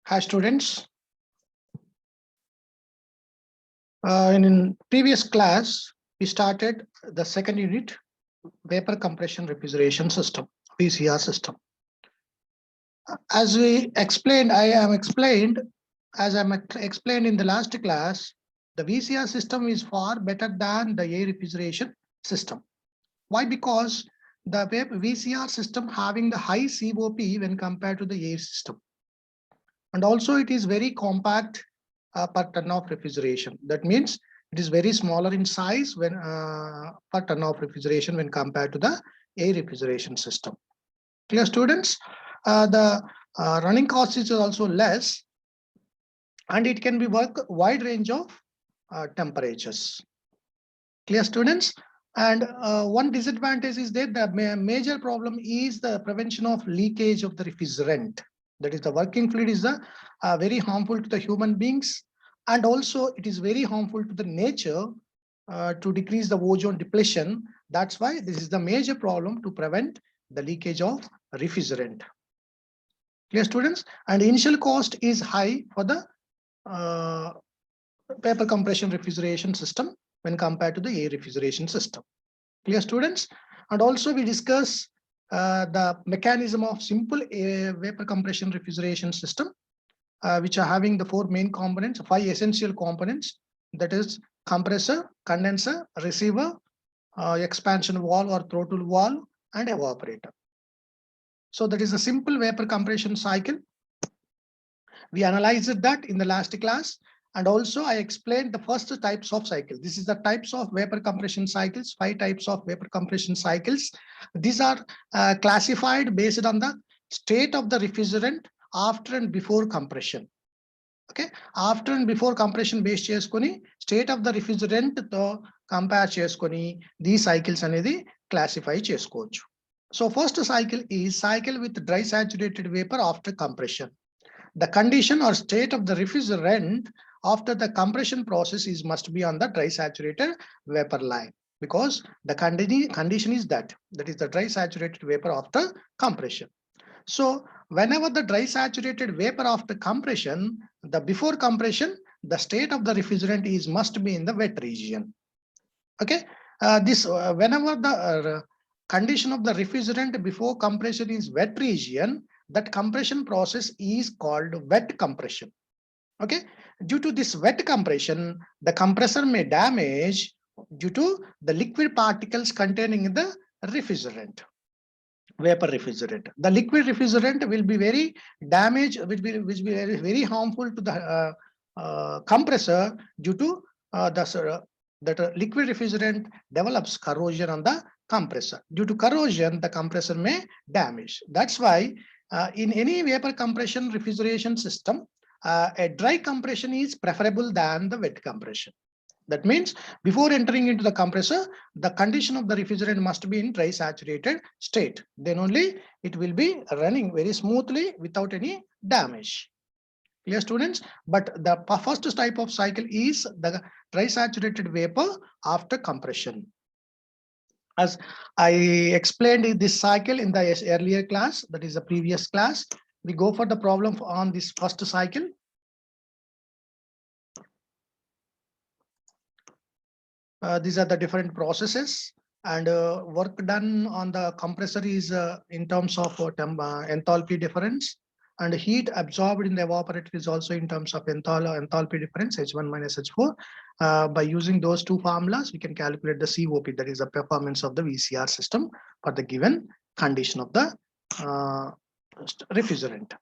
Hi students. In previous class, we started the second unit, vapor compression refrigeration system, VCR system. As we explained, as I explained in the last class, the VCR system is far better than the air refrigeration system. Why? Because the VCR system having the high COP when compared to the air system. And also it is very compact per ton of refrigeration. That means it is very smaller in size when per ton of refrigeration when compared to the air refrigeration system. Clear, students? The running cost is also less, and it can be work wide range of temperatures. Clear, students? And one disadvantage is that the major problem is the prevention of leakage of the refrigerant. That is, the working fluid is very harmful to the human beings, and also it is very harmful to the nature to decrease the ozone depletion. That's why this is the major problem to prevent the leakage of refrigerant. Clear, students? And initial cost is high for the vapor compression refrigeration system when compared to the air refrigeration system. Clear, students? And also we discuss the mechanism of simple vapor compression refrigeration system, which are having the four main components, five essential components, that is compressor, condenser, receiver, expansion valve or throttle valve, and evaporator. So that is a simple vapor compression cycle. We analyzed that in the last class. And also I explained the first types of cycles. This is the types of vapor compression cycles, 5 types of vapor compression cycles. These are classified based on the state of the refrigerant after and before compression. Okay, after and before compression base cheskoni, state of the refrigerant to compare cheskoni, these cycles anedi classify cheskochu. So first cycle is cycle with dry saturated vapor after compression. The condition or state of the refrigerant after the compression process must be on the dry saturated vapor line, because the condition is that is the dry saturated vapor after compression. So whenever the dry saturated vapor after compression, the before compression, the state of the refrigerant must be in the wet region. Okay, whenever the condition of the refrigerant before compression is wet region, that compression process is called wet compression. Okay, due to this wet compression, the compressor may damage due to the liquid particles containing in the refrigerant, vapor refrigerant. The liquid refrigerant will be very damaged, which will be very harmful to the compressor due to that liquid refrigerant develops corrosion on the compressor. Due to corrosion, the compressor may damage. That's why in any vapor compression refrigeration system, a dry compression is preferable than the wet compression. That means before entering into the compressor, the condition of the refrigerant must be in dry saturated state. Then only it will be running very smoothly without any damage. Clear, students? But the first type of cycle is the dry saturated vapor after compression. As I explained this cycle in the earlier class, that is the previous class, we go for the problem on this first cycle. These are the different processes, and work done on the compressor is in terms of enthalpy difference, and heat absorbed in the evaporator is also in terms of enthalpy difference, H1 minus H4. By using those two formulas, we can calculate the COP, that is the performance of the VCR system for the given condition of the refrigerant.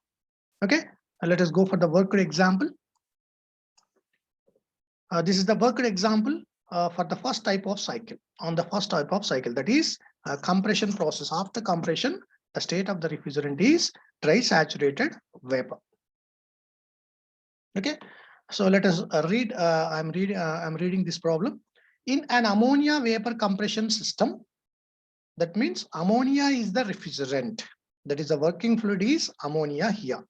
Okay, let us go for the worked example. This is the worked example for the first type of cycle. On the first type of cycle, that is compression process. After compression, the state of the refrigerant is dry saturated vapor. Okay, so let us read. I'm reading this problem. In an ammonia vapor compression system, that means ammonia is the refrigerant. That is the working fluid is ammonia here.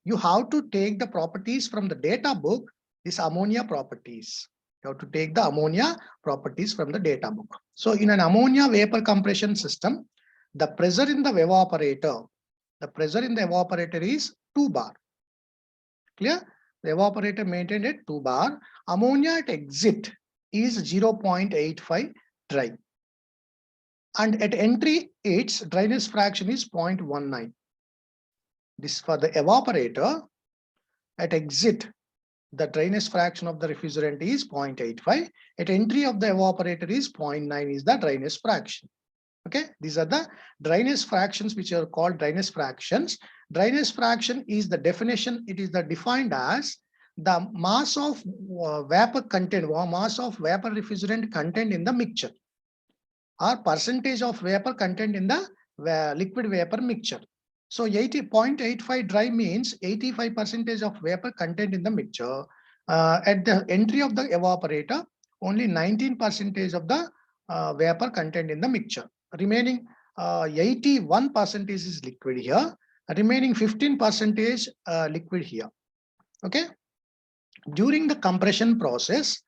You have to take the properties from the data book, this ammonia properties. You have to take the ammonia properties from the data book. So in an ammonia vapor compression system, the pressure in the evaporator is 2 bar. Clear? The evaporator maintained at 2 bar. Ammonia at exit is 0.85 dry. And at entry, its dryness fraction is 0.19. This for the evaporator. At exit, the dryness fraction of the refrigerant is 0.85. At entry of the evaporator is 0.9 is the dryness fraction. Okay, these are the dryness fractions which are called dryness fractions. Dryness fraction is the definition. It is defined as the mass of vapor content or mass of vapor refrigerant content in the mixture, or percentage of vapor content in the liquid vapor mixture. So 80.85 dry means 85% of vapor content in the mixture. At the entry of the evaporator, only 19% of the vapor content in the mixture. Remaining 81% is liquid here. Remaining 15% liquid here. Okay. During the compression process,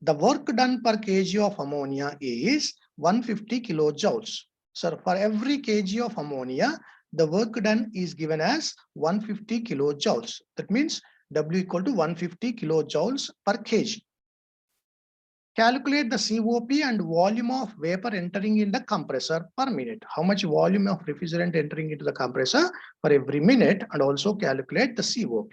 the work done per kg of ammonia is 150 kilojoules. So for every kg of ammonia, the work done is given as 150 kilojoules. That means W equal to 150 kilojoules per kg. Calculate the COP and volume of vapor entering in the compressor per minute. How much volume of refrigerant entering into the compressor for every minute, and also calculate the COP.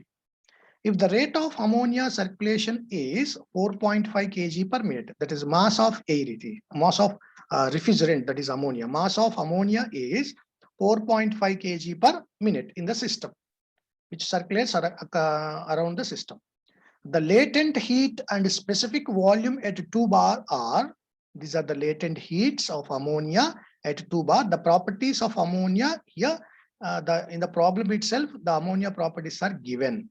If the rate of ammonia circulation is 4.5 kg per minute, that is mass of air, mass of refrigerant, that is ammonia. Mass of ammonia is 4.5 kg per minute in the system, which circulates around the system. The latent heat and specific volume at 2 bar are, these are the latent heats of ammonia at 2 bar. The properties of ammonia here, in the problem itself, the ammonia properties are given.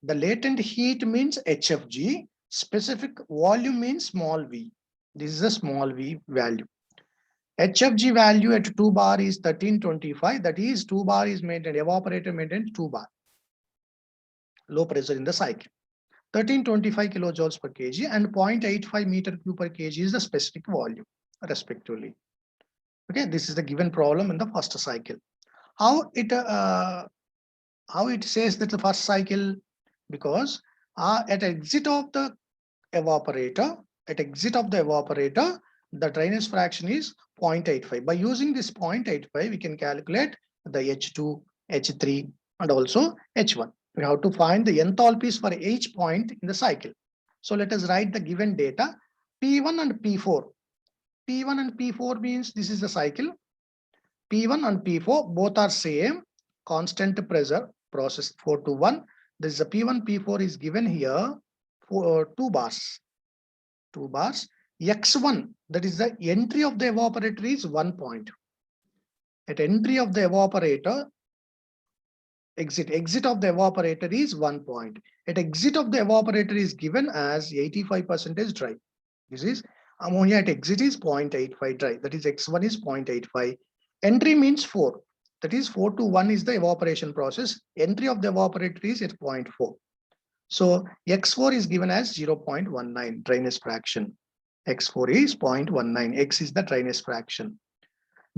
The latent heat means HFG, specific volume means small v. This is a small v value. HFG value at 2 bar is 1325. That is 2 bar is maintained, evaporator maintained 2 bar. Low pressure in the cycle. 1325 kilojoules per kg and 0.85 meter cube per kg is the specific volume respectively. Okay, this is the given problem in the first cycle. How it says that the first cycle, because at exit of the evaporator, the dryness fraction is 0.85. By using this 0.85, we can calculate the H2, H3, and also H1. We have to find the enthalpies for each point in the cycle. So let us write the given data, P1 and P4. P1 and P4 means this is the cycle. P1 and P4 both are same, constant pressure, process 4 to 1. This is a P1, P4 is given here for 2 bars. 2 bars. X1, that is the entry of the evaporator, is 1 point. At entry of the evaporator, exit of the evaporator is 1 point. At exit of the evaporator is given as 85% dry. This is ammonia at exit is 0.85 dry. That is X1 is 0.85. Entry means 4. That is 4 to 1 is the evaporation process. Entry of the evaporator is at 0.4. So X4 is given as 0.19 dryness fraction. X4 is 0.19. X is the dryness fraction.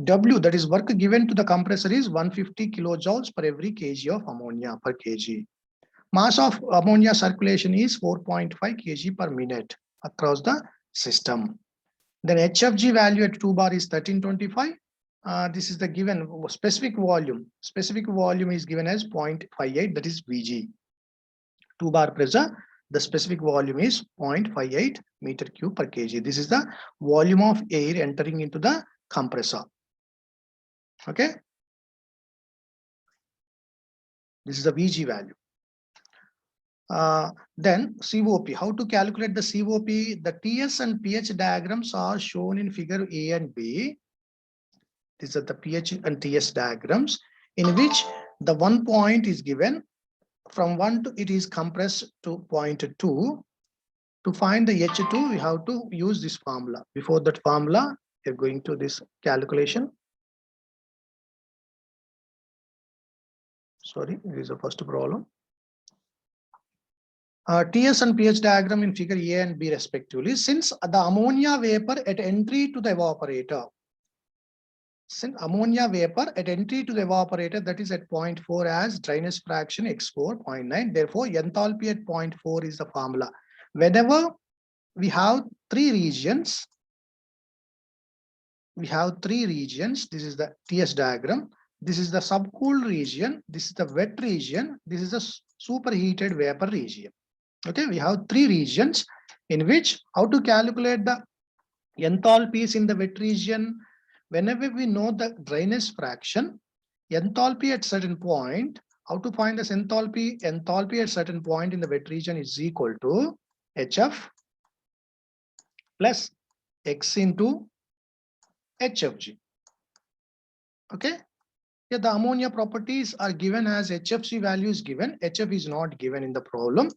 W, that is work given to the compressor, is 150 kilojoules per every kg of ammonia per kg. Mass of ammonia circulation is 4.5 kg per minute across the system. Then HFG value at 2 bar is 1325. This is the given specific volume. Specific volume is given as 0.58, that is Vg. 2 bar pressure, the specific volume is 0.58 meter cube per kg. This is the volume of air entering into the compressor. Okay. This is the Vg value. Then COP. How to calculate the COP? The TS and pH diagrams are shown in figure A and B. These are the pH and TS diagrams, in which the 1 point is given. From 1 to it is compressed to 0.2. To find the H2, we have to use this formula. Before that formula, we are going to this calculation. Sorry, this is the first problem. TS and pH diagram in figure A and B respectively. Since the ammonia vapor at entry to the evaporator, ammonia vapor at entry to the evaporator, that is at 0.4 as dryness fraction x4 0.9. Therefore, enthalpy at 0.4 is the formula. Whenever we have three regions, this is the TS diagram. This is the subcooled region, this is the wet region, this is the superheated vapor region. Okay, we have three regions in which how to calculate the enthalpies in the wet region. Whenever we know the dryness fraction, enthalpy at certain point, how to find this enthalpy? Enthalpy at certain point in the wet region is equal to HF plus X into HFG. Okay. Yeah, the ammonia properties are given as HFC value is given. HF is not given in the problem.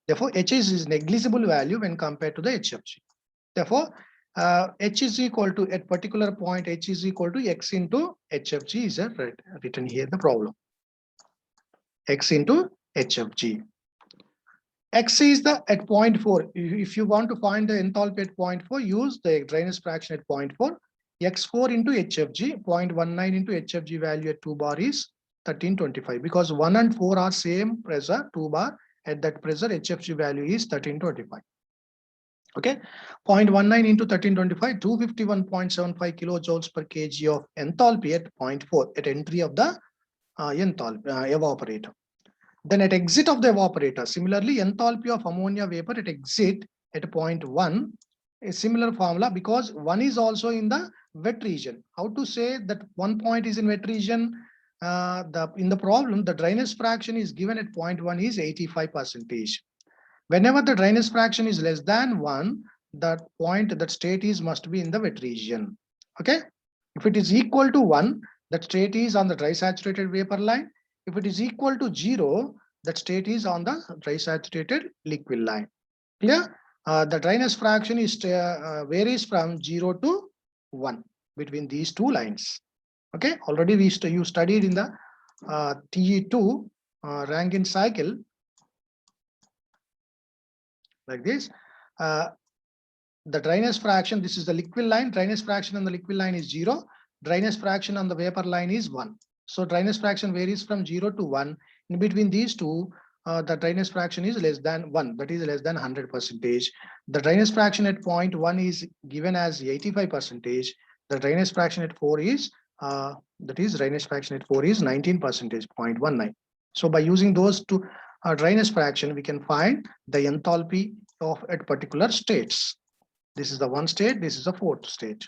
Therefore, HS is negligible value when compared to the HFG. Therefore, H is equal to, at particular point, H is equal to X into HFG is written here the problem. X into HFG. X is the at 0.4. If you want to find the enthalpy at 0.4, use the dryness fraction at 0.4. X4 into HFG, 0.19 into HFG value at 2 bar is 1325. Because 1 and 4 are same pressure, 2 bar. At that pressure, HFG value is 1325. Okay, 0.19 into 1325, 251.75 kilojoules per kg of enthalpy at 0.4 at entry of the evaporator. Then at exit of the evaporator, similarly, enthalpy of ammonia vapor at exit at 0.1, a similar formula, because 1 is also in the wet region. How to say that 1 point is in wet region? In the problem, the dryness fraction is given at 0.1 is 85%. Whenever the dryness fraction is less than 1, that point, that state is must be in the wet region. Okay. If it is equal to 1, that state is on the dry saturated vapor line. If it is equal to 0, that state is on the dry saturated liquid line. Clear? The dryness fraction is varies from 0 to 1 between these two lines. Okay. Already you studied in the TE2 Rankine cycle. Like this, the dryness fraction, this is the liquid line, dryness fraction on the liquid line is 0, dryness fraction on the vapor line is 1. So dryness fraction varies from 0 to 1. In between these two, the dryness fraction is less than 1, that is less than 100%. The dryness fraction at 0.1 is given as 85%. The dryness fraction at 4 is, dryness fraction at 4 is 19%, 0.19. So by using those two dryness fraction, we can find the enthalpy of at particular states. This is the one state, this is the fourth state.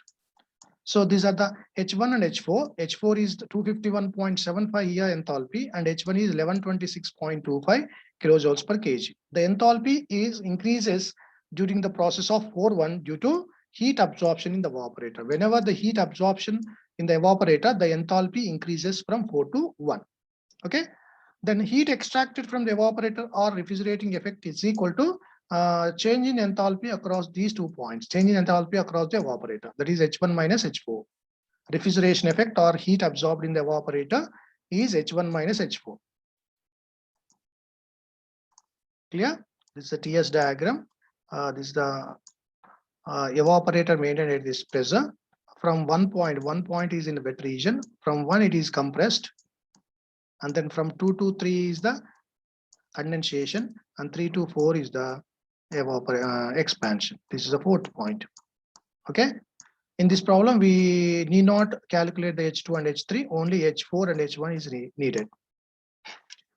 So these are the H1 and H4. H4 is 251.75 here enthalpy, and H1 is 1126.25 kilojoules per kg. The enthalpy increases during the process of 4-1 due to heat absorption in the evaporator. Whenever the heat absorption in the evaporator, the enthalpy increases from 4 to 1. Okay. Then heat extracted from the evaporator or refrigerating effect is equal to change in enthalpy across these 2 points, change in enthalpy across the evaporator, that is H1 minus H4. Refrigeration effect or heat absorbed in the evaporator is H1 minus H4. Clear? This is the TS diagram. This is the evaporator maintained at this pressure. From 1 point is in the wet region, from 1 it is compressed, and then from 2 to 3 is the condensation, and 3 to 4 is the expansion. This is the fourth point. Okay. In this problem, we need not calculate the H2 and H3, only H4 and H1 is needed.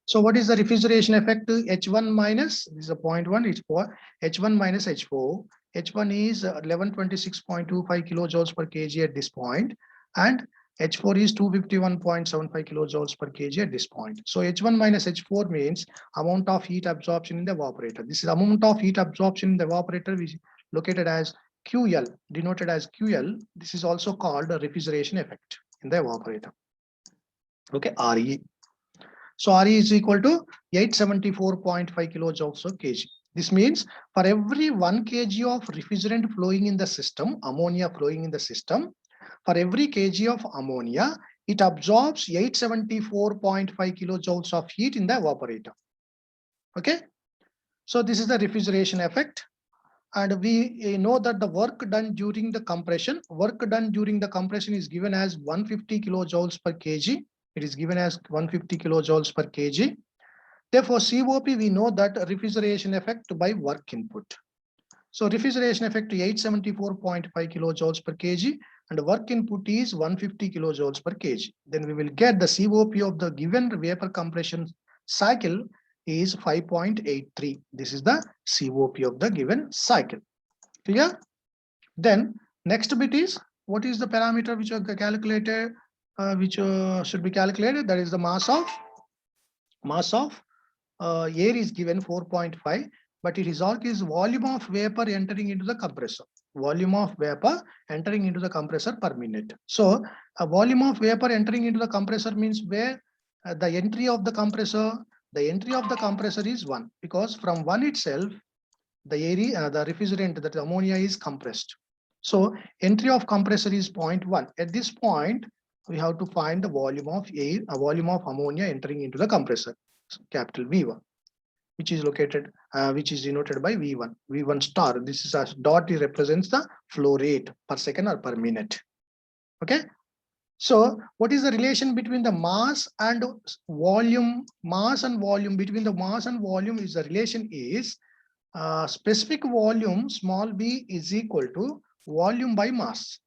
So what is the refrigeration effect? H1 minus, this is a 0.1, it's for H1 minus H4. H1 is 1126.25 kilojoules per kg at this point, and H4 is 251.75 kilojoules per kg at this point. So H1 minus H4 means amount of heat absorption in the evaporator. This is amount of heat absorption in the evaporator, which is located as QL, denoted as QL. This is also called a refrigeration effect in the evaporator. Okay, RE. So RE is equal to 874.5 kilojoules per kg. This means for every 1 kg of refrigerant flowing in the system, ammonia flowing in the system, for every kg of ammonia, it absorbs 874.5 kilojoules of heat in the evaporator. Okay. So this is the refrigeration effect. And we know that the work done during the compression, is given as 150 kilojoules per kg. It is given as 150 kilojoules per kg. Therefore, COP, we know that refrigeration effect by work input. So refrigeration effect 874.5 kilojoules per kg and work input is 150 kilojoules per kg. Then we will get the COP of the given vapor compression cycle is 5.83. This is the COP of the given cycle. Clear? Then next bit is, what is the parameter which are calculated, should be calculated? That is the mass of air is given 4.5, but it is volume of vapor entering into the compressor. Volume of vapor entering into the compressor per minute. So a volume of vapor entering into the compressor means where the entry of the compressor is 1, because from 1 itself the area, the refrigerant, that ammonia is compressed. So entry of compressor is 0.1. At this point, we have to find the volume of air, volume of ammonia entering into the compressor, capital V1, which is located, which is denoted by V1. V1 star. This is a dot. It represents the flow rate per second or per minute. Okay. So what is the relation between the mass and volume? Between the mass and volume is the relation is specific volume small b is equal to volume by mass.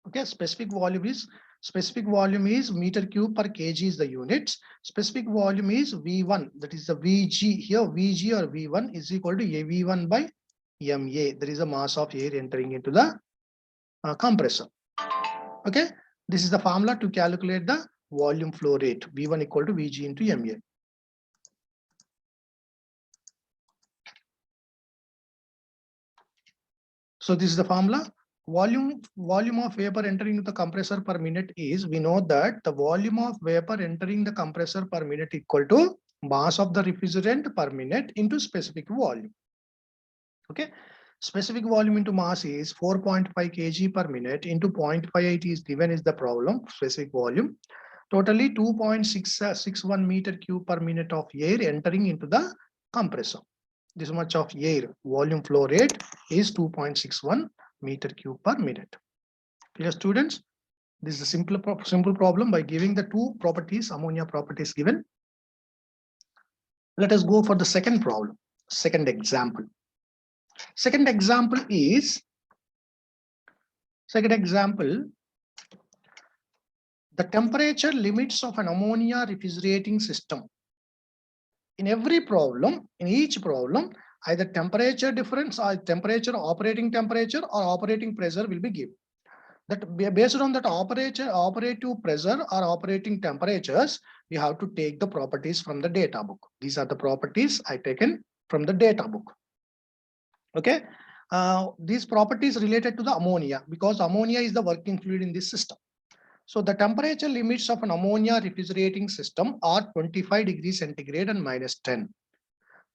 Okay, specific volume is meter cube per kg is the units. Specific volume is V1, that is the Vg. Here Vg or V1 is equal to AV1 by MA. There is a mass of air entering into the compressor. Okay, this is the formula to calculate the volume flow rate. V1 equal to Vg into MA. So this is the formula. Volume of vapor entering into the compressor per minute is, we know that the volume of vapor entering the compressor per minute equal to mass of the refrigerant per minute into specific volume. Okay, specific volume into mass is 4.5 kg per minute into 0.58 is given is the problem. Specific volume totally 2.661 meter cube per minute of air entering into the compressor. This much of air volume flow rate is 2.61 meter cube per minute. Clear, students? This is a simple problem by giving the two properties, ammonia properties given. Let us go for the second problem, second example. Second example, the temperature limits of an ammonia refrigerating system. In every problem, in each problem, either temperature difference or operating temperature or operating pressure will be given. That based on that operative pressure or operating temperatures, we have to take the properties from the data book. These are the properties I taken from the data book. Okay, these properties related to the ammonia, because ammonia is the working fluid in this system. So the temperature limits of an ammonia refrigerating system are 25 degrees centigrade and -10.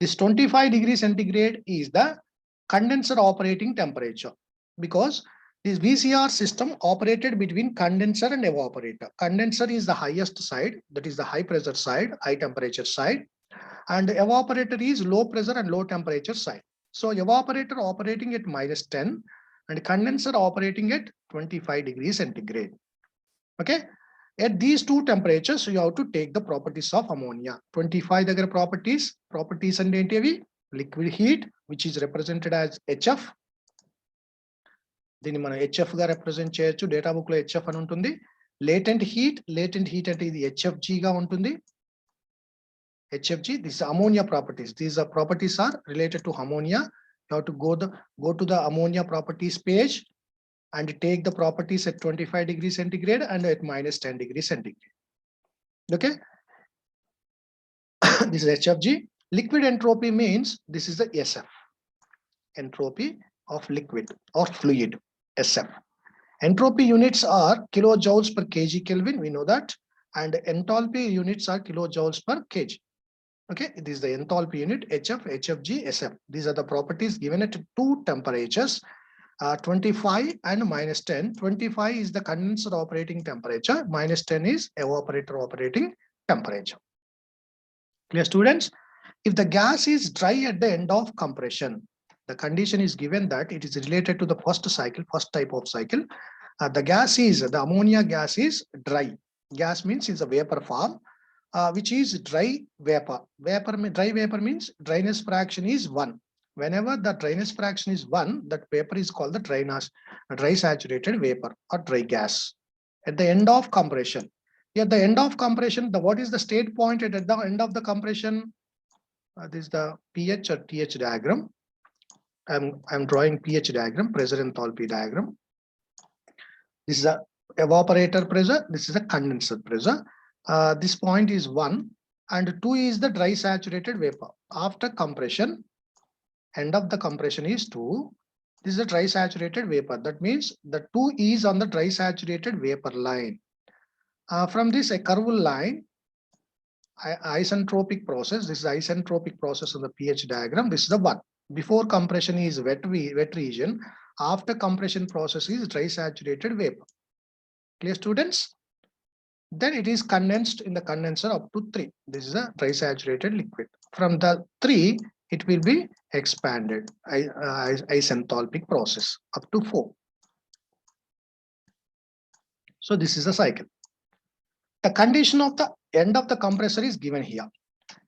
This 25 degrees centigrade is the condenser operating temperature, because this VCR system operated between condenser and evaporator. Condenser is the highest side, that is the high pressure side, high temperature side, and evaporator is low pressure and low temperature side. So evaporator operating at -10 and condenser operating at 25 degrees centigrade. Okay, at these two temperatures, you have to take the properties of ammonia. 25 దగ్గర properties and ఏంటివి? Liquid heat, which is represented as HF. దీన్ని మనం HF గా represent చేయొచ్చు. Data book లో HF అని ఉంటుంది. Latent heat అంటే ఇది HFG గా ఉంటుంది. HFG, this is ammonia properties. These are properties are related to ammonia. You have to go to the ammonia properties page and take the properties at 25 degrees centigrade and at -10 degrees centigrade. Okay. This is HFG. Liquid entropy means this is the SF. Entropy of liquid or fluid, SF. Entropy units are kilojoules per kg Kelvin, we know that. And enthalpy units are kilojoules per kg. Okay, this is the enthalpy unit, HF, HFG, SF. These are the properties given at two temperatures. 25 and -10. 25 is the condenser operating temperature, -10 is evaporator operating temperature. Clear, students? If the gas is dry at the end of compression, The condition is given that it is related to the first cycle, first type of cycle. The gas is, the ammonia gas is dry. Gas means it's a vapor form, which is dry vapor. Dry vapor means dryness fraction is 1. Whenever the dryness fraction is 1, that vapor is called the dry saturated vapor or dry gas. At the end of compression, at the end of compression, what is the state point at the end of the compression? This is the pH or TH diagram. I'm drawing pH diagram, pressure enthalpy diagram. This is a evaporator pressure. This is a condenser pressure. This point is 1 and 2 is the dry saturated vapor. After compression, end of the compression is 2. This is a dry saturated vapor. That means the 2 is on the dry saturated vapor line. From this, a curved line, isentropic process. This is isentropic process on the pH diagram. This is the 1. Before compression is wet region. After compression process is dry saturated vapor. Clear, students? Then it is condensed in the condenser up to 3. This is a dry saturated liquid. From the 3, it will be expanded, isenthalpic process up to 4. So this is a cycle. The condition of the end of the compressor is given here.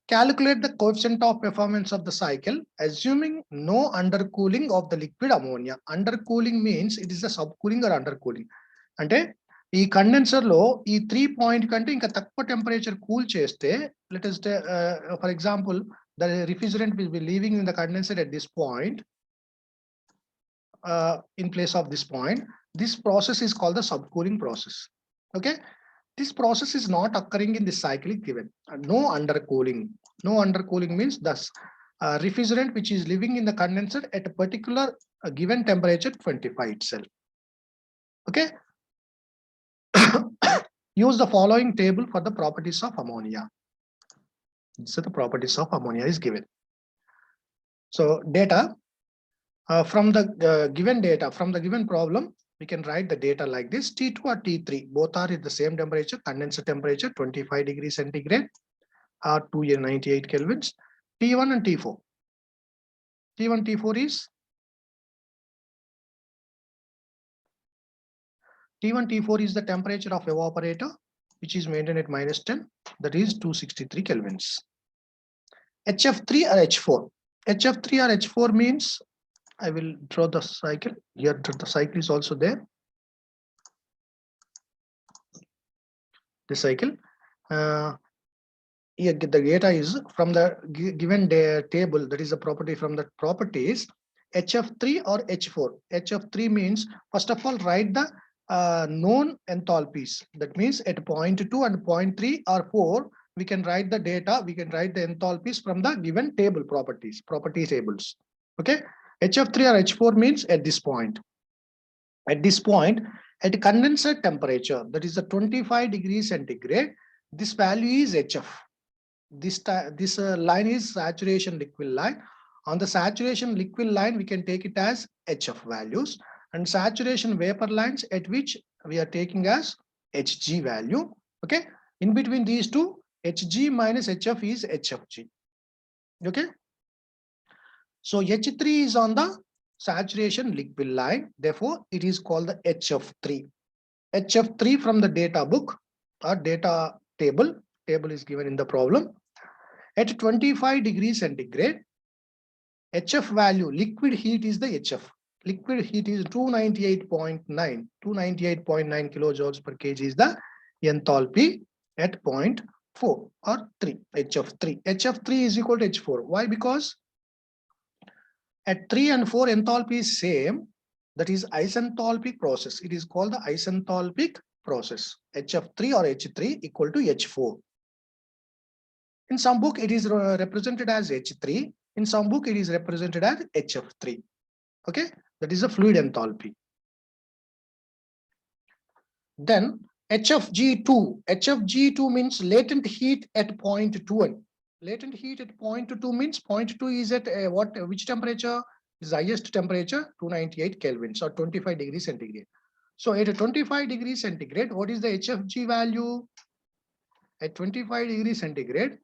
Calculate the coefficient of performance of the cycle, assuming no undercooling of the liquid ammonia. Undercooling means it is a subcooling or undercooling. Ante ee condenser lo ee 3 point kante inka takkuva temperature cool cheste, let us for example, the refrigerant will be leaving in the condenser at this point. In place of this point, this process is called the subcooling process. Okay. This process is not occurring in this cycle given. No undercooling. No undercooling means thus refrigerant which is living in the condenser at a particular given temperature 25 itself. Okay. Use the following table for the properties of ammonia. So the properties of ammonia is given. So data from the given data, from the given problem, we can write the data like this. T2 or T3, both are at the same temperature, condenser temperature, 25 degrees centigrade, or 298 kelvins. T1 and T4. T1, T4 is T1, T4 is the temperature of evaporator, which is maintained at -10, that is 263 kelvins. HF3 or H4. HF3 or H4 means, I will draw the cycle. Here the cycle is also there. The cycle. Here the data is from the given table, that is a property from the properties. HF3 or H4. HF3 means, first of all, write the known enthalpies. That means at 0.2 and 0.3 or 4, we can write the data, we can write the enthalpies from the given table properties, property tables. Okay. HF3 or H4 means at this point. At this point, at condenser temperature, that is the 25 degrees centigrade, this value is HF. This line is saturation liquid line. On the saturation liquid line, we can take it as HF values, and saturation vapor lines at which we are taking as HG value. Okay. In between these two, HG minus HF is HFG. Okay. So H3 is on the saturation liquid line. Therefore, it is called the HF3. HF3 from the data book or data table. Table is given in the problem. At 25 degrees centigrade, HF value, liquid heat is the HF. Liquid heat is 298.9. 298.9 kilojoules per kg is the enthalpy at 0.4 or 3, HF3. HF3 is equal to H4. Why? Because at 3 and 4 enthalpy is same. That is isenthalpic process. It is called the isenthalpic process. HF3 or H3 equal to H4. In some book, it is represented as H3. In some book, it is represented as HF3. Okay, that is a fluid enthalpy. Then HFG2. HFG2 means latent heat at 0.2. Latent heat at 0.2 means 0.2 is at which temperature? Is the highest temperature, 298 kelvins or 25 degrees centigrade. So at 25 degrees centigrade, what is the HFG value? At 25 degrees centigrade,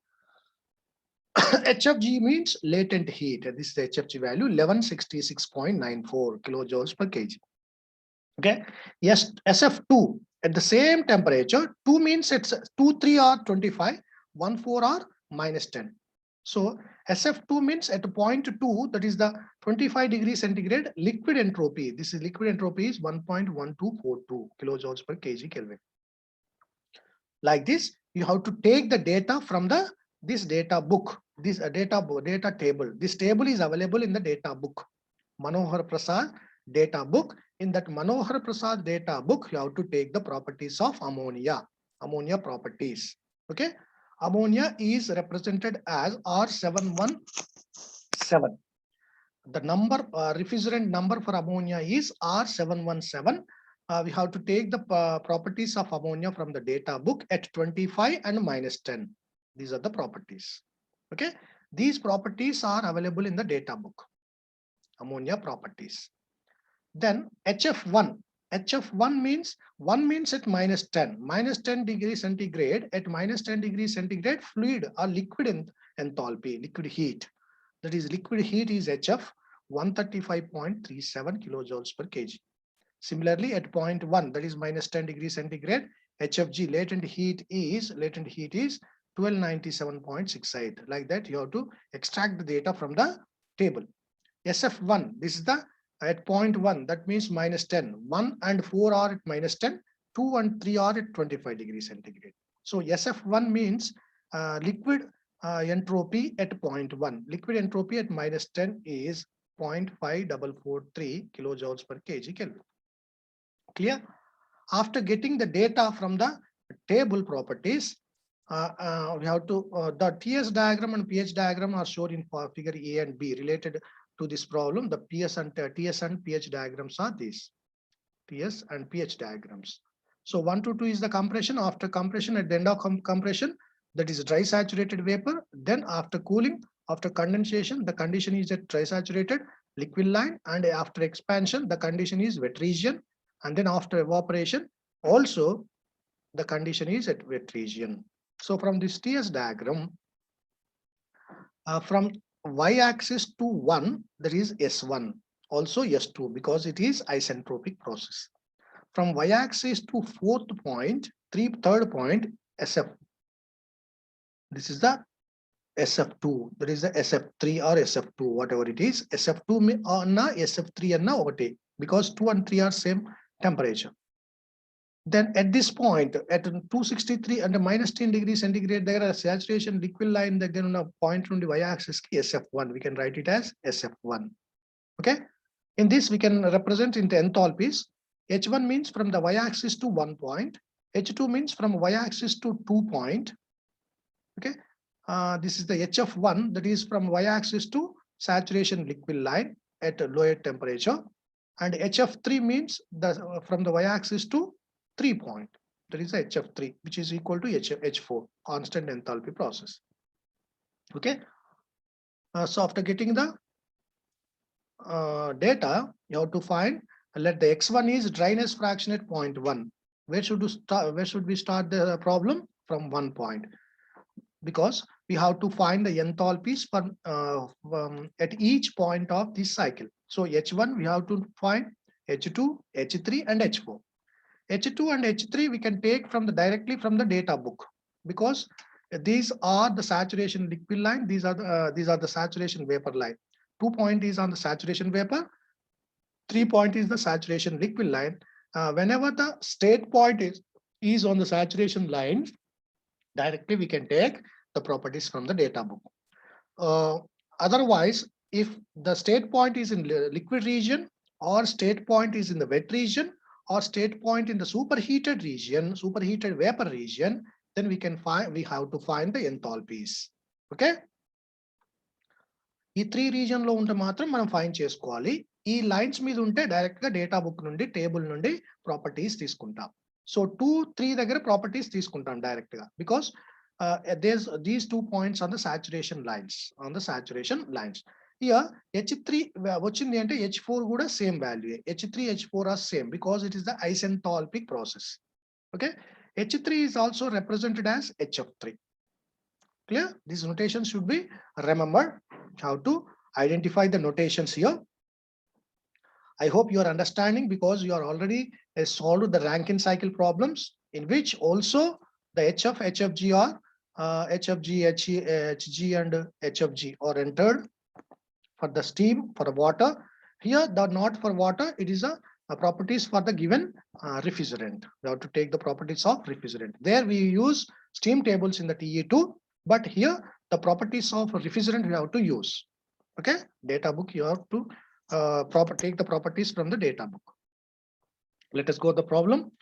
HFG means latent heat. This is the HFG value 1166.94 kilojoules per kg. Okay. Yes, SF2 at the same temperature, 2 means it's 2, 3 or 25, 1, 4 or -10. So SF2 means at point 2, that is the 25 degrees centigrade liquid entropy. This is liquid entropy is 1.1242 kilojoules per kg Kelvin. Like this, you have to take the data from this data book, this data table. This table is available in the data book, Manohar Prasad data book. In that Manohar Prasad data book, you have to take the properties of ammonia properties. Okay, ammonia is represented as R717. The number refrigerant number for ammonia is R717. We have to take the properties of ammonia from the data book at 25 and -10. These are the properties. Okay, these properties are available in the data book, ammonia properties. Then HF1. HF1 means 1 means at -10 degrees centigrade. At -10 degrees centigrade, fluid or liquid enthalpy, liquid heat. That is, liquid heat is HF 135.37 kilojoules per kg. Similarly, at point 1, that is -10 degrees centigrade, HFG latent heat is 1297.68. Like that, you have to extract the data from the table. SF1, this is the at point 1, that means -10. 1 and 4 are at -10, 2 and 3 are at 25 degrees centigrade. So SF1 means liquid entropy at point 1. Liquid entropy at -10 is 0.5443 kilojoules per kg Kelvin. Clear? After getting the data from the table properties, we have to the TS diagram and pH diagram are shown in figure A and B related to this problem. The TS and pH diagrams are these TS and pH diagrams. So 1 to 2 is the compression. After compression, at the end of compression, that is dry saturated vapor. Then after cooling, after condensation, the condition is at dry saturated liquid line, and after expansion, the condition is wet region, and then after evaporation, also the condition is at wet region. So from this TS diagram, from y-axis to 1, there is S1, also S2, because it is isentropic process. From y-axis to fourth point, third point, SF. This is the SF2. There is the SF3 or SF2, whatever it is. SF2 anna, SF3 anna okate, because 2 and 3 are same temperature. Then at this point, at 263 and -10 degrees centigrade, there are saturation liquid line that then on a point from the y-axis SF1. We can write it as SF1. Okay. In this, we can represent into enthalpies. H1 means from the y-axis to 1 point. H2 means from y-axis to 2 point. Okay. This is the HF1, that is from y-axis to saturation liquid line at a lower temperature. And HF3 means from the y-axis to 3 point. That is HF3, which is equal to H4, constant enthalpy process. Okay. So after getting the data, you have to find, let the X1 is dryness fraction at point 1. Where should we start the problem? From 1 point. Because we have to find the enthalpies at each point of this cycle. So H1 we have to find, H2, H3 and H4. H2 and H3 we can take directly from the data book, because these are the saturation liquid line. These are the saturation vapor line. 2 point is on the saturation vapor. 3 point is the saturation liquid line. Whenever the state point is on the saturation line, directly we can take the properties from the data book. Otherwise, if the state point is in liquid region, or state point is in the wet region, or state point in the superheated region, superheated vapor region, then we have to find the enthalpies. Okay. ఈ 3 region లో ఉంటే మాత్రం మనం find చేసుకోవాలి. ఈ lines మీద ఉంటే direct గా డేటా బుక్ నుండి టేబుల్ నుండి ప్రాపర్టీస్ తీసుకుంటాం. సో 2, 3 దగ్గర ప్రాపర్టీస్ తీసుకుంటాం డైరెక్ట్ గా, because there's these 2 points on the saturation lines. Here H3 వచ్చింది అంటే H4 కూడా same value. H3, H4 are same because it is the isenthalpic process. Okay. H3 is also represented as HF3. Clear? These notations should be remembered. How to identify the notations here. I hope you are understanding because you are already solved the Rankine cycle problems in which also the HF, HFG are HFG, HG and HFG are entered for the steam, for the water. Here, the not for water, it is a properties for the given refrigerant. We have to take the properties of refrigerant. There we use steam tables in the TE2, but here the properties of refrigerant we have to use. Okay, data book you have to take the properties from the data book. Let us go to the problem.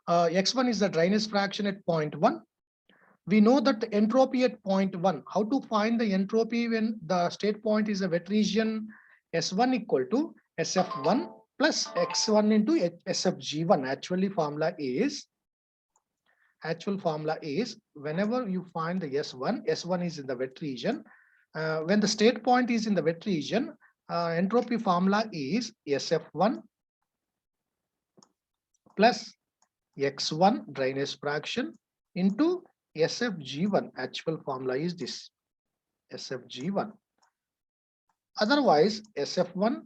X1 is the dryness fraction at 0.1. We know that the entropy at 0.1. How to find the entropy when the state point is a wet region? S1 equal to SF1 plus X1 into SFG1. Actual formula is whenever you find the S1 is in the wet region. When the state point is in the wet region, entropy formula is SF1 plus X1 dryness fraction into SFG1. Actual formula is this SFG1. Otherwise, SF1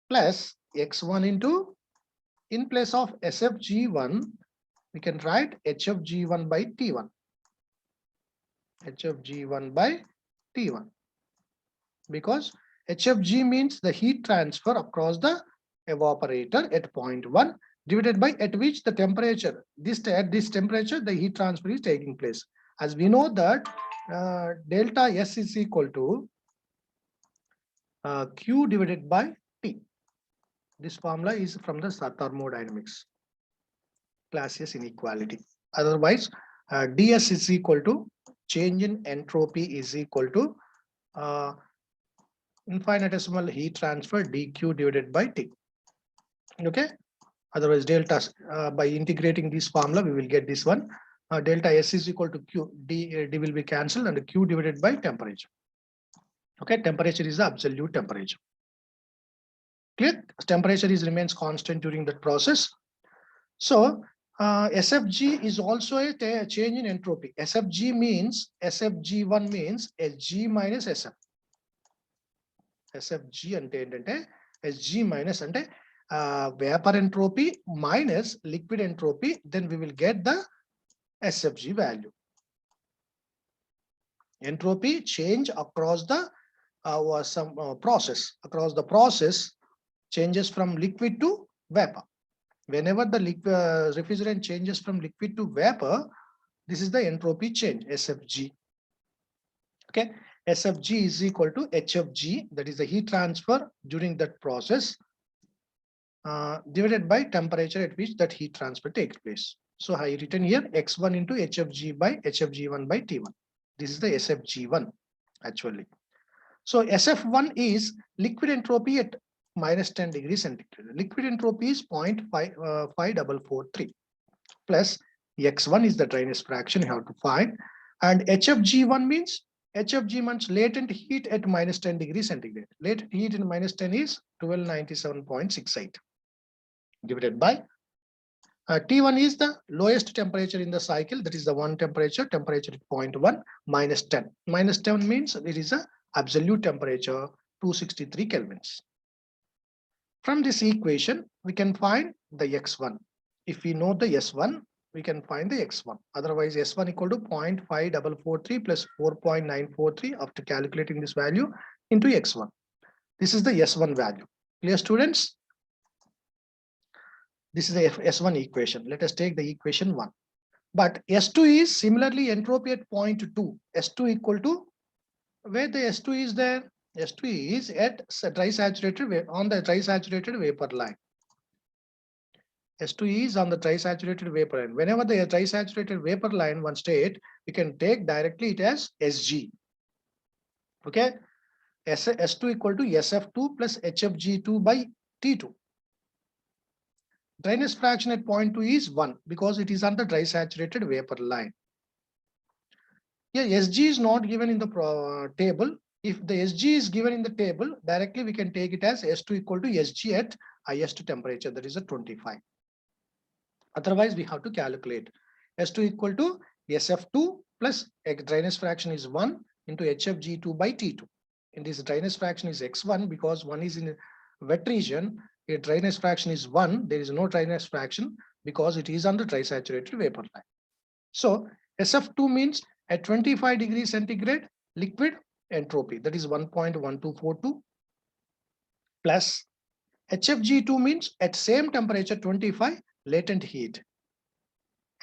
plus X1 into, in place of SFG1, we can write HFG1 by T1. HFG1 by T1. Because HFG means the heat transfer across the evaporator at 0.1 divided by at which the temperature, at this temperature, the heat transfer is taking place. As we know that delta S is equal to Q divided by T. This formula is from the thermodynamics, Clausius inequality. Otherwise, ds is equal to change in entropy is equal to infinitesimal heat transfer dq divided by T. Okay. Otherwise, delta by integrating this formula, we will get this one. Delta S is equal to Q. D will be cancelled and Q divided by temperature. Okay, temperature is the absolute temperature. Clear? Temperature remains constant during that process. So SFG is also a change in entropy. SFG means SFG1 means SG minus SF. SFG ante SG minus ante vapor entropy minus liquid entropy, then we will get the SFG value. Entropy change across the process. Across the process changes from liquid to vapor. Whenever the refrigerant changes from liquid to vapor, this is the entropy change, SFG. Okay, SFG is equal to HFG, that is the heat transfer during that process, divided by temperature at which that heat transfer takes place. So I written here X1 into HFG by HFG1 by T1. This is the SFG1 actually. So SF1 is liquid entropy at minus 10 degrees centigrade. Liquid entropy is 0.5443 plus X1 is the dryness fraction you have to find, and HFG1 means latent heat at minus 10 degrees centigrade. Latent heat in minus 10 is 1297.68 divided by T1 is the lowest temperature in the cycle, that is the one temperature at 0.1 minus 10. Minus 10 means it is a absolute temperature 263 kelvins. From this equation, we can find the X1. If we know the S1, we can find the X1. Otherwise, S1 equal to 0.5443 plus 4.943 after calculating this value into X1. This is the S1 value. Clear, students? This is the S1 equation. Let us take the equation 1. But S2 is similarly entropy at 0.2. S2 equal to, where the S2 is there? S2 is at dry saturated, on the dry saturated vapor line. S2 is on the dry saturated vapor line. Whenever the dry saturated vapor line one state, we can take directly it as SG. Okay, S2 equal to SF2 plus HFG2 by T2. Dryness fraction at 0.2 is 1 because it is on the dry saturated vapor line. Here SG is not given in the table. If the SG is given in the table, directly we can take it as S2 equal to SG at highest temperature, that is a 25. Otherwise, we have to calculate S2 equal to SF2 plus dryness fraction is 1 into HFG2 by T2. In this dryness fraction is X1 because 1 is in wet region. A dryness fraction is 1. There is no dryness fraction because it is on the dry saturated vapor line. So SF2 means at 25 degrees centigrade liquid entropy, that is 1.1242, plus HFG2 means at same temperature 25 latent heat.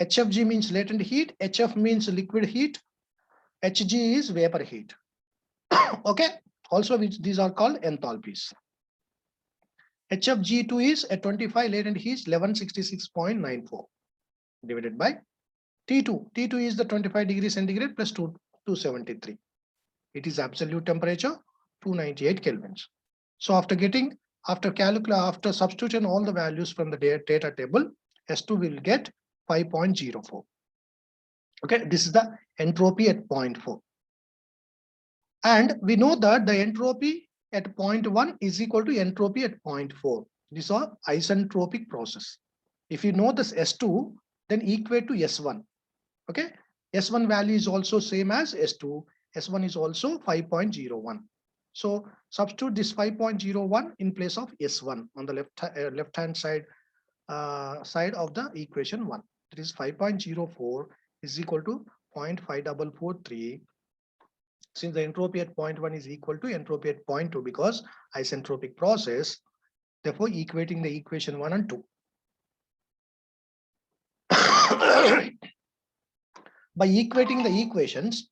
HFG means latent heat, HF means liquid heat, HG is vapor heat. Okay, also these are called enthalpies. HFG2 is at 25 latent heat 1166.94 divided by T2. T2 is the 25 degrees centigrade plus 273. It is absolute temperature 298 kelvins. So after substituting all the values from the data table, S2 will get 5.04. Okay, this is the entropy at 0.4. And we know that the entropy at 0.1 is equal to entropy at 0.4. These are isentropic process. If you know this S2, then equate to S1. Okay, S1 value is also same as S2. S1 is also 5.01. So substitute this 5.01 in place of S1 on the left hand side of the equation 1. That is 5.04 is equal to 0.5443. Since the entropy at 0.1 is equal to entropy at 0.2 because isentropic process, therefore equating the equation 1 and 2. By equating the equations,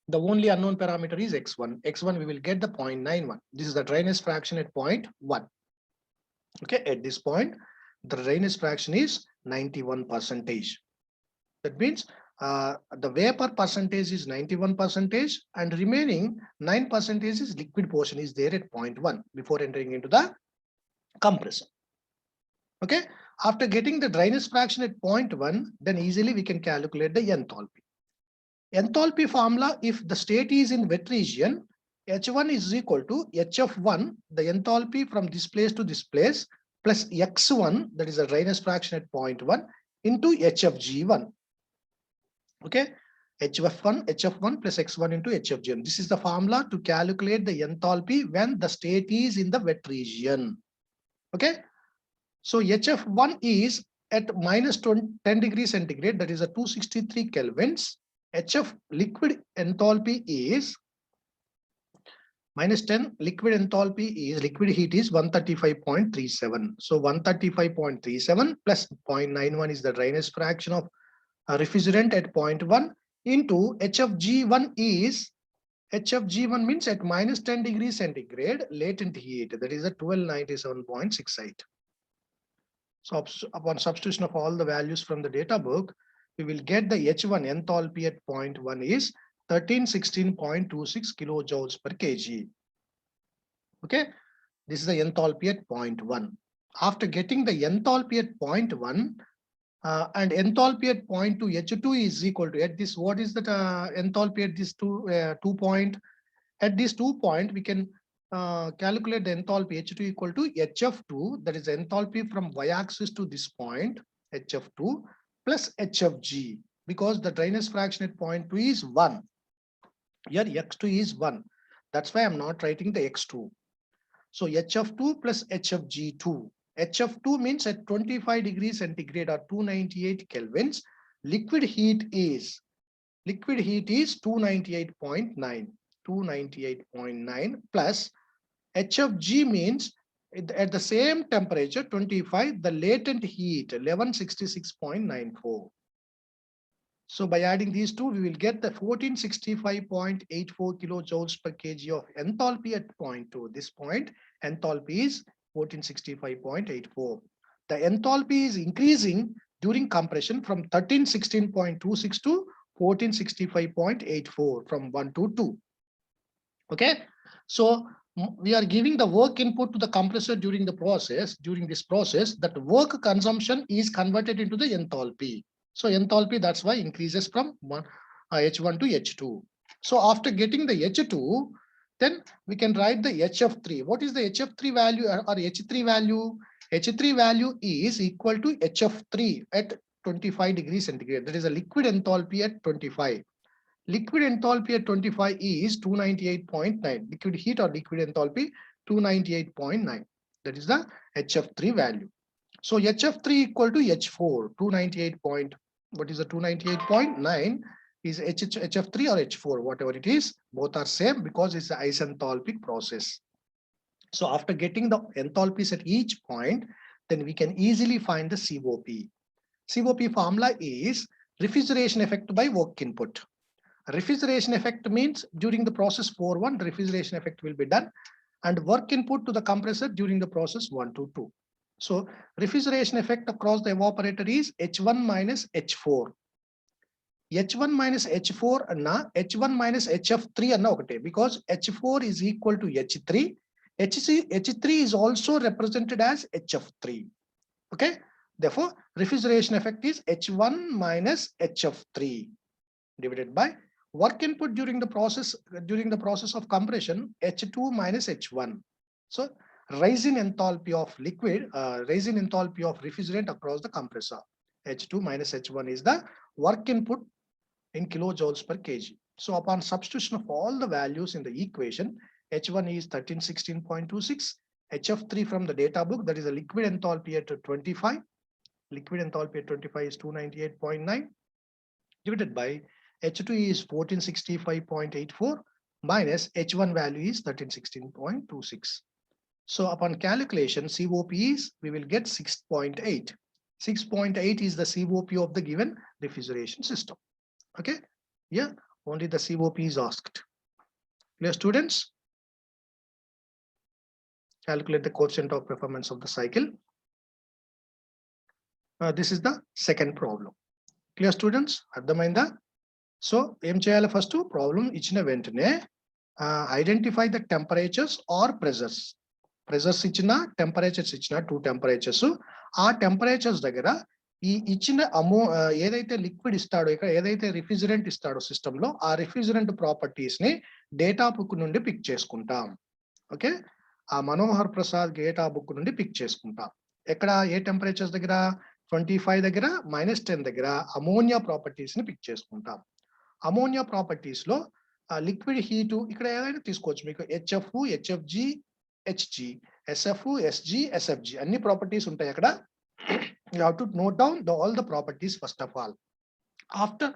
the only unknown parameter is X1. X1 we will get the 0.91. This is the dryness fraction at 0.1. Okay, at this point, the dryness fraction is 91%. That means the vapor percentage is 91% and remaining 9% is liquid portion is there at 0.1 before entering into the compressor. Okay, after getting the dryness fraction at 0.1, then easily we can calculate the enthalpy. Enthalpy formula, if the state is in wet region, H1 is equal to HF1, the enthalpy from this place to this place, plus X1, that is the dryness fraction at 0.1, into HFG1. Okay, HF1 plus X1 into HFG1. This is the formula to calculate the enthalpy when the state is in the wet region. Okay, so HF1 is at minus 10 degrees centigrade, that is a 263 kelvins. HF liquid enthalpy is minus 10, liquid enthalpy is, liquid heat is 135.37. So 135.37 plus 0.91 is the dryness fraction of refrigerant at 0.1 into HFG1 is, HFG1 means at minus 10 degrees centigrade latent heat, that is a 1297.68. So upon substitution of all the values from the data book, we will get the H1 enthalpy at 0.1 is 1316.26 kilojoules per kg. Okay, this is the enthalpy at 0.1. After getting the enthalpy at 0.1 and enthalpy at 0.2, H2 is equal to, at this, what is the enthalpy at this 2 point? At this 2 point, we can calculate the enthalpy H2 equal to HF2, that is the enthalpy from y-axis to this point, HF2 plus HFG, because the dryness fraction at 0.2 is 1. Here X2 is 1. That's why I'm not writing the X2. So HF2 plus HFG2. HF2 means at 25 degrees centigrade or 298 kelvins, liquid heat is 298.9. 298.9 plus HFG means at the same temperature 25, the latent heat 1166.94. So by adding these two, we will get the 1465.84 kilojoules per kg of enthalpy at 0.2. This point, enthalpy is 1465.84. The enthalpy is increasing during compression from 1316.26 to 1465.84 from 1 to 2. Okay, so we are giving the work input to the compressor during the process. During this process, that work consumption is converted into the enthalpy. So enthalpy, that's why increases from H1 to H2. So after getting the H2, then we can write the HF3. What is the HF3 value or H3 value? H3 value is equal to HF3 at 25 degrees centigrade. That is a liquid enthalpy at 25. Liquid enthalpy at 25 is 298.9. Liquid heat or liquid enthalpy 298.9. That is the HF3 value. So HF3 equal to H4, 298 point. What is the 298.9 is HF3 or H4, whatever it is, both are same because it's the isenthalpic process. So after getting the enthalpies at each point, then we can easily find the COP. COP formula is refrigeration effect by work input. Refrigeration effect means during the process 4-1, refrigeration effect will be done, and work input to the compressor during the process 1-2. So refrigeration effect across the evaporator is H1 minus H4. H1 minus H4 anna H1 minus HF3 anna okate, because H4 is equal to H3. H3 is also represented as HF3. Okay. Therefore, refrigeration effect is H1 minus HF3 divided by work input during the process of compression H2 minus H1. So rise in enthalpy of liquid, rise in enthalpy of refrigerant across the compressor. H2 minus H1 is the work input in kilojoules per kg. So upon substitution of all the values in the equation, H1 is 1316.26, HF3 from the data book, that is a liquid enthalpy at 25. Liquid enthalpy at 25 is 298.9 divided by H2 is 1465.84 minus H1 value is 1316.26. So upon calculation, COP is, we will get 6.8. 6.8 is the COP of the given refrigeration system. Okay. Yeah, only the COP is asked. Clear, students? Calculate the coefficient of performance of the cycle. This is the second problem. Clear, students? Ardhamainda? So, em cheyali first problem ichina ventane identify the temperatures or pressures. Pressures ichina, temperatures ichina, two temperatures. Aa temperatures daggara ఈ ఇచ్చిన ఏదైతే liquid ఇస్తాడో, ఇక్కడ ఏదైతే refrigerant ఇస్తాడో system లో, ఆ refrigerant properties ని డేటా బుక్ నుండి పిక్ చేసుకుంటాం. ఓకే, ఆ మనోహర్ ప్రసాద్ డేటా బుక్ నుండి పిక్ చేసుకుంటాం. ఎక్కడ ఏ టెంపరేచర్స్ దగ్గర 25 దగ్గర, -10 దగ్గర అమోనియా ప్రాపర్టీస్ ని పిక్ చేసుకుంటాం. అమోనియా ప్రాపర్టీస్ లో లిక్విడ్ హీట్ ఇక్కడ ఏదైనా తీసుకోవచ్చు, మీకు HF, HFG, HG, SF, SG, SFG అన్ని ప్రాపర్టీస్ ఉంటాయి అక్కడ. You have to note down all the properties first of all. After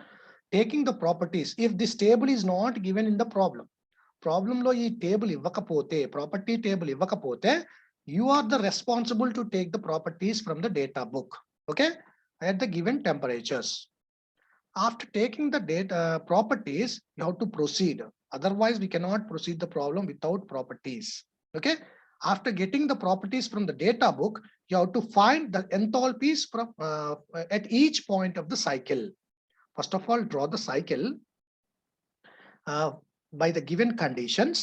taking the properties, if this table is not given in the problem lo ee table ivvakapote, property table ivvakapote, you are the responsible to take the properties from the data book, okay, at the given temperatures. After taking the data properties, you have to proceed. Otherwise we cannot proceed the problem without properties. Okay, after getting the properties from the data book, you have to find the enthalpies from at each point of the cycle. First of all, draw the cycle by the given conditions.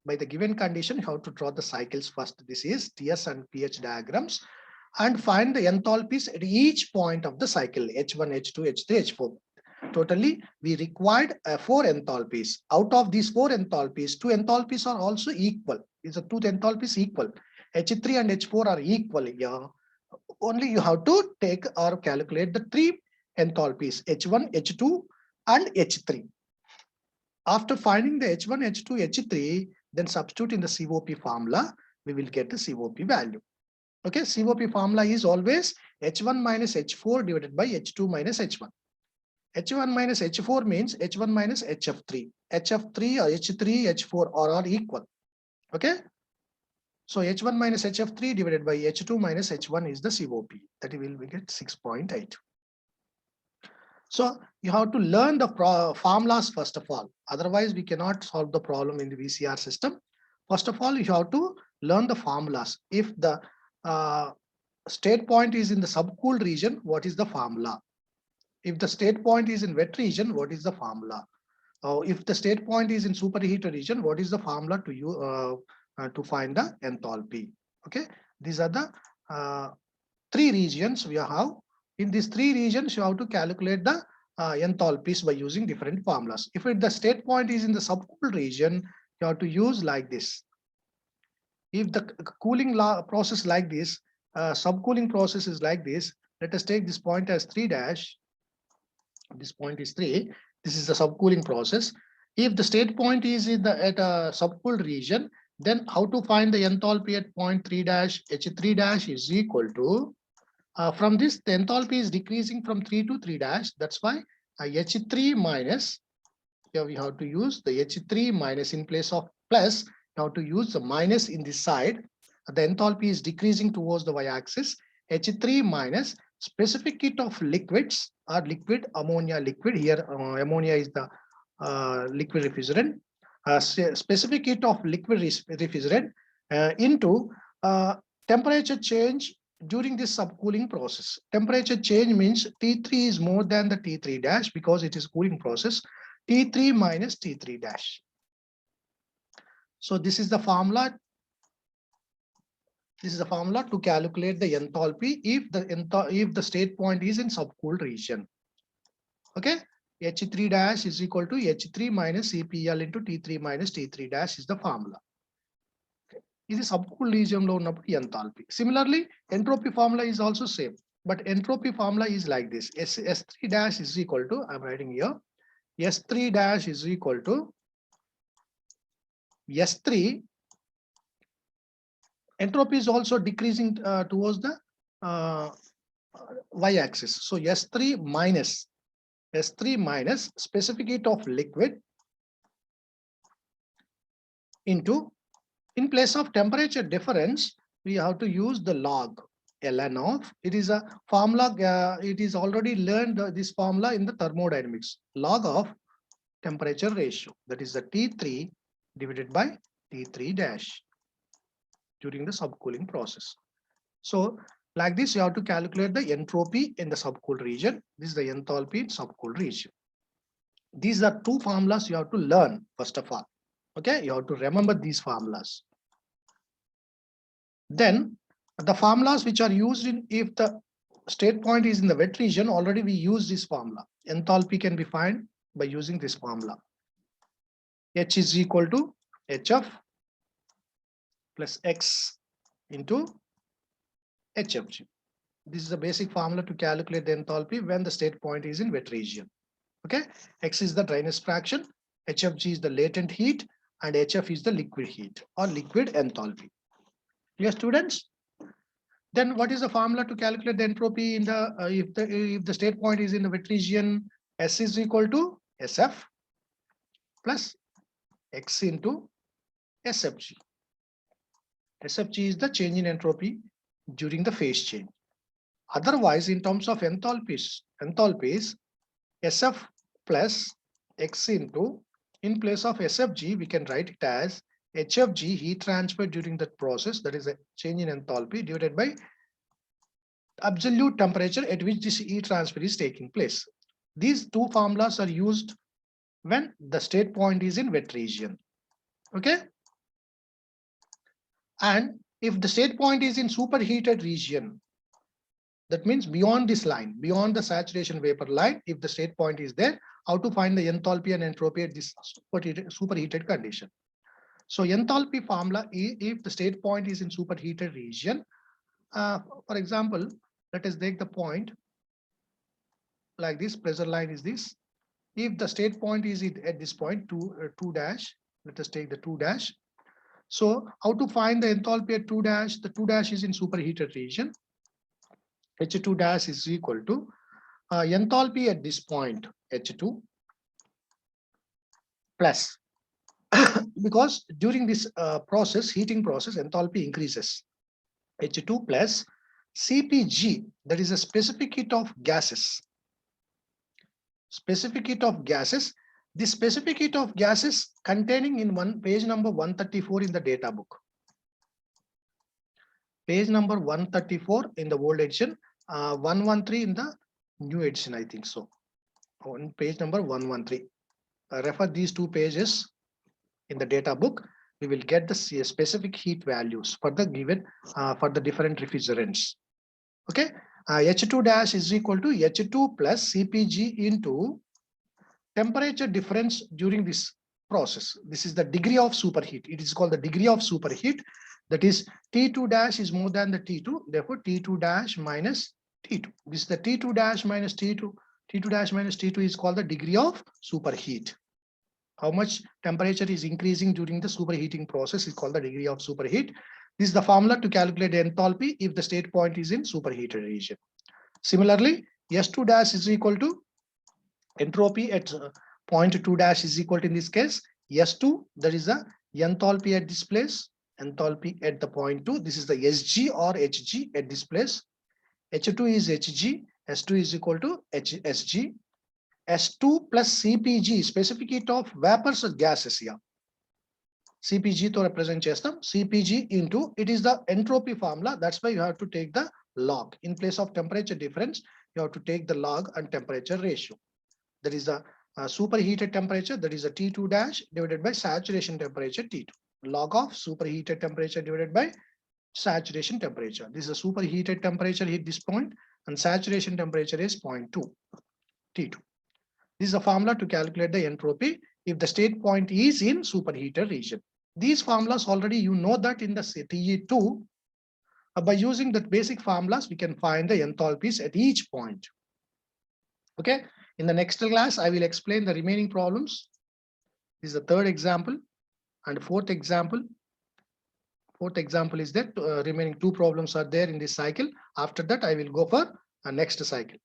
By the given condition, you have to draw the cycles first. This is TS and pH diagrams, and find the enthalpies at each point of the cycle, H1, H2, H3, H4. Totally, we required 4 enthalpies. Out of these 4 enthalpies, 2 enthalpies are also equal. These are 2 enthalpies equal. H3 and H4 are equal. Yeah. Only you have to take or calculate the 3 enthalpies, H1, H2, and H3. After finding the H1, H2, H3, then substitute in the COP formula, we will get the COP value. Okay, COP formula is always H1 minus H4 divided by H2 minus H1. H1 minus H4 means H1 minus HF3. HF3 or H3, H4 are all equal. Okay. So H1 minus HF3 divided by H2 minus H1 is the COP. That will we get 6.8. So you have to learn the formulas first of all. Otherwise, we cannot solve the problem in the VCR system. First of all, you have to learn the formulas. If the state point is in the subcooled region, what is the formula? If the state point is in wet region, what is the formula? If the state point is in superheated region, what is the formula to you to find the enthalpy? Okay, these are the 3 regions we have. In these 3 regions, you have to calculate the enthalpies by using different formulas. If the state point is in the subcooled region, you have to use like this. If the cooling process like this, subcooling process is like this, Let us take this point as 3 dash. This point is 3. This is the subcooling process. If the state point is in the at a subcooled region, then how to find the enthalpy at point 3 dash? H3 dash is equal to, from this, the enthalpy is decreasing from 3 to 3 dash. That's why H3 minus, here we have to use the H3 minus in place of plus, you have to use the minus in this side. The enthalpy is decreasing towards the y-axis. H3 minus specific heat of liquids or liquid ammonia liquid. Here ammonia is the liquid refrigerant. Specific heat of liquid refrigerant into temperature change during this subcooling process. Temperature change means T3 is more than the T3 dash because it is cooling process. T3 minus T3 dash. So this is the formula. This is the formula to calculate the enthalpy if the state point is in subcooled region. Okay, H3 dash is equal to H3 minus CPL into T3 minus T3 dash is the formula. This is subcooled region lo unnappudu enthalpy. Similarly, entropy formula is also same, but entropy formula is like this. S3 dash is equal to, I'm writing here, S3 dash is equal to S3. Entropy is also decreasing towards the y-axis. So S3 minus specific heat of liquid into, in place of temperature difference, we have to use the log ln of, it is a formula, it is already learned this formula in the thermodynamics, log of temperature ratio, that is the T3 divided by T3 dash during the subcooling process. So like this, you have to calculate the entropy in the subcooled region. This is the enthalpy in subcooled region. These are two formulas you have to learn first of all. Okay, you have to remember these formulas. Then the formulas which are used in, if the state point is in the wet region, already we use this formula. Enthalpy can be found by using this formula. H is equal to HF plus X into HFG. This is the basic formula to calculate the enthalpy when the state point is in wet region. Okay, X is the dryness fraction, HFG is the latent heat, and HF is the liquid heat or liquid enthalpy. Clear, students? Then what is the formula to calculate the entropy in the if the state point is in the wet region? S is equal to SF plus X into SFG. SFG is the change in entropy during the phase change. Otherwise, in terms of enthalpies, SF plus X into, in place of SFG, we can write it as HFG, heat transfer during that process, that is a change in enthalpy, divided by absolute temperature at which this heat transfer is taking place. These two formulas are used when the state point is in wet region. Okay. And if the state point is in superheated region, that means beyond this line, beyond the saturation vapor line, if the state point is there, how to find the enthalpy and entropy at this superheated condition. So enthalpy formula, if the state point is in superheated region, for example, let us take the point like this, pressure line is this. If the state point is at this point, 2 dash, let us take the 2 dash. So how to find the enthalpy at 2 dash? The 2 dash is in superheated region. H2 dash is equal to enthalpy at this point, H2 plus, because during this process, heating process, enthalpy increases. H2 plus CPG, that is a specific heat of gases. Specific heat of gases. The specific heat of gases containing in page number 134 in the data book. Page number 134 in the old edition, 113 in the new edition, I think so. On page number 113. Refer these two pages in the data book. We will get the specific heat values for the given for the different refrigerants. Okay, H2 dash is equal to H2 plus CPG into temperature difference during this process. This is the degree of superheat. It is called the degree of superheat. That is T2 dash is more than the T2. Therefore, T2 dash minus T2. This is the T2 dash minus T2. T2 dash minus T2 is called the degree of superheat. How much temperature is increasing during the superheating process is called the degree of superheat. This is the formula to calculate the enthalpy if the state point is in superheated region. Similarly, S2 dash is equal to entropy at point 2 dash is equal to, in this case, S2, that is the enthalpy at this place, enthalpy at the point 2. This is the SG or HG at this place. H2 is HG, S2 is equal to SG. S2 plus CPG, specific heat of vapors or gases here. CPG to represent chestam, CPG into, it is the entropy formula. That's why you have to take the log. In place of temperature difference, you have to take the log and temperature ratio. That is the superheated temperature, that is a T2 dash divided by saturation temperature T2. Log of superheated temperature divided by saturation temperature. This is a superheated temperature hit this point, and saturation temperature is 0.2 T2. This is a formula to calculate the entropy if the state point is in superheated region. These formulas already you know that in the TE2. By using that basic formulas, we can find the enthalpies at each point. Okay. In the next class, I will explain the remaining problems. This is the third example and fourth example. Fourth example is that remaining two problems are there in this cycle. After that, I will go for a next cycle.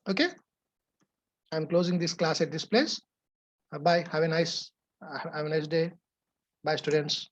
Okay. I'm closing this class at this place. Bye. Have a nice day. Bye, students.